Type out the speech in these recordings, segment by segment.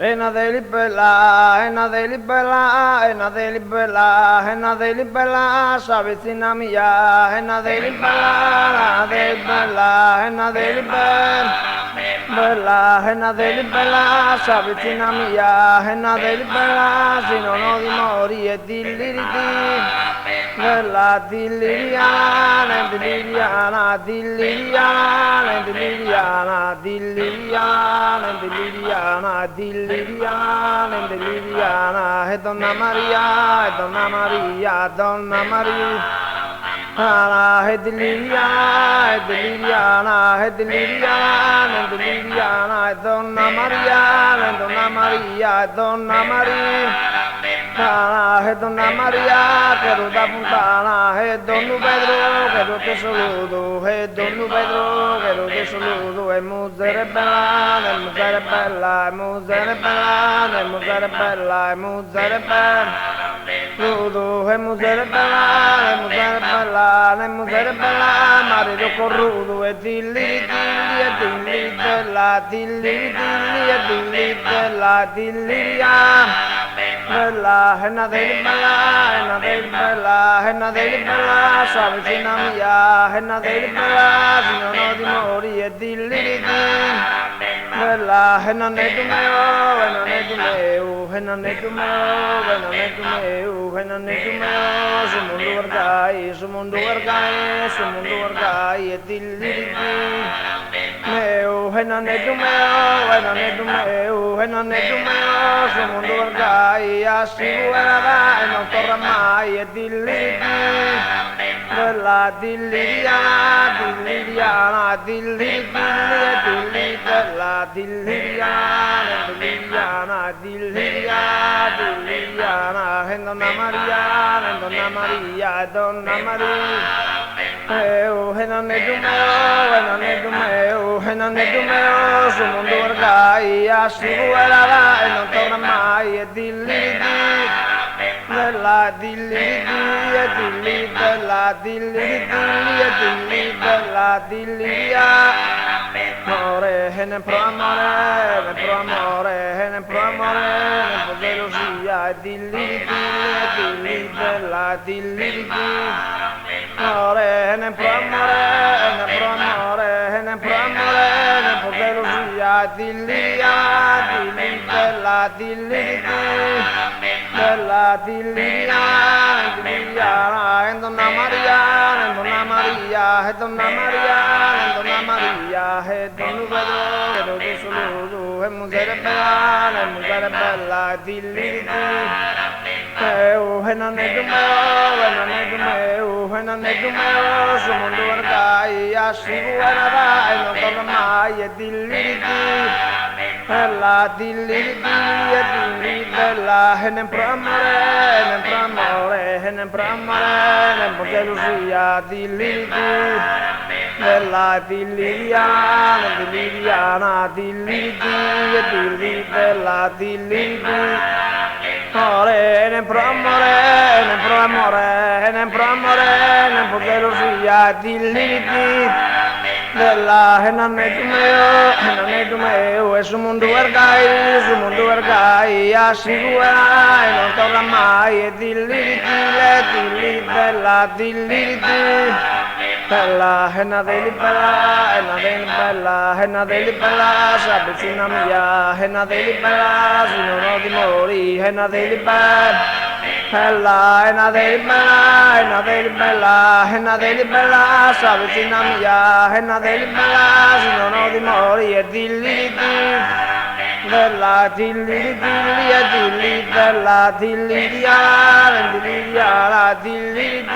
Ena deli bella, ena deli bella, ena deli bella, ena deli bella, sa vicina mia, ena deli bella, ena deli bella, ena deli bella, sa vicina mia, ena deli bella, si non ho di mori e dilliriti. Bella dilliriana, dilliriana, dilliriana, dilliriana, dilliriana, dilliriana, dilliriana, dilliriana, e Donna Maria, e Donna Maria, Donna Maria. E dilliriana, e dilliriana, e dilliriana, e dilliriana, e Donna Maria, e Donna Maria, e Donna Maria. E Donna Maria, che ruta puntana, e Don Pedro, che lo te saluto, e Don Pedro, che lo te saluto, e musere bella, e musere bella, e musere bella, e musere bella, e musere bella. Rudo, e musere bella, e musere bella, e musere bella, marito corruto, e dilli, dilli, e dilli, bella, dilli, dilli, e dilli, bella, dilli, bella, e na deli bella, e na deli bella, e na deli bella, sa vicina mia, e na deli bella, si non ho di mori, e dilli, dilli, bella, e non è tu mio, e non è tu mio, e non è tu mio, e non è tu mio, e non è tu mio, su mondo wargai, su mondo wargai, su mondo wargai, e dilli, dilli, mio, e non è tu mio, e non è tu mio, e non è tu mio, su mondo wargai, assicurata e non torna mai, e dilli, bella, dilliriana, dilliriana, dilli, dilli, bella, dilliriana, dilliriana, dilliriana, dilliriana, e Donna Maria, e Donna Maria, e Donna Maria. E non è tu mio, e non è tu mio, e non è tu mio, su mondo wargai, assicurata e non torna mai, e dilli, bella, dilli, e dilli, bella, dilli, dilli, e dilli, bella, dilli, amore, e ne pro amore, ne pro amore, e ne pro amore, ne pro gelosia, e dilli, dilli, e dilli, bella, dilli, dilli, amore, e ne pro amore, e ne pro amore, e ne pro amore, ne pro gelosia, e dilli, dilli, bella, dilli, dilli, bella, dilli, e Donna Maria, e Donna Maria, e Donna Maria, e Donna Maria, e Don Pedro, che lo te saluto, e musere bella, e dilli, e non è tu mio, e non è tu mio, e non è tu mio, su mondo wargai, assicurata e non torna mai, e dilli, bella, dilli, e dilli, bella, e ne pro amore, e ne pro amore, e ne pro amore, ne pro gelosia, dilli, bella, dilliriana, dilliriana, dilli, e dilli, bella, dilli, amore, ne pro amore, ne pro amore, ne pro amore, ne pro gelosia, dilli, bella, e non è tu mio, e non è tu mio, e su mondo wargai, assicura e non torna mai, e dilli, dilli, bella, dilli, bella, e na deli bella, e na deli bella, e na deli bella, sa vicina mia, e na deli bella, si non ho di mori, e na deli bella, bella, e na deli bella, e na deli bella, e na deli bella, sa vicina mia, e na deli bella, si non ho di mori, e dilli, bella, dilli, dilli, e dilli, bella, dilli, dilli,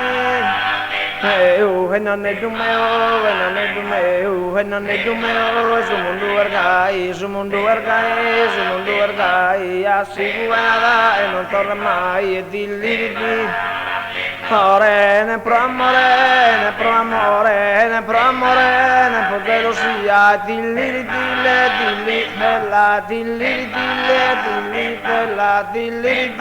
e non è tu mio, e non è tu mio, e non è tu mio, su mondo wargai, su mondo wargai, su mondo wargai, assicurata e non torna mai, e dilli, amore, ne pro amore, ne pro amore, ne pro amore, ne pro gelosia, dilli, dilli, bella, dilli, dilli, bella, dilli,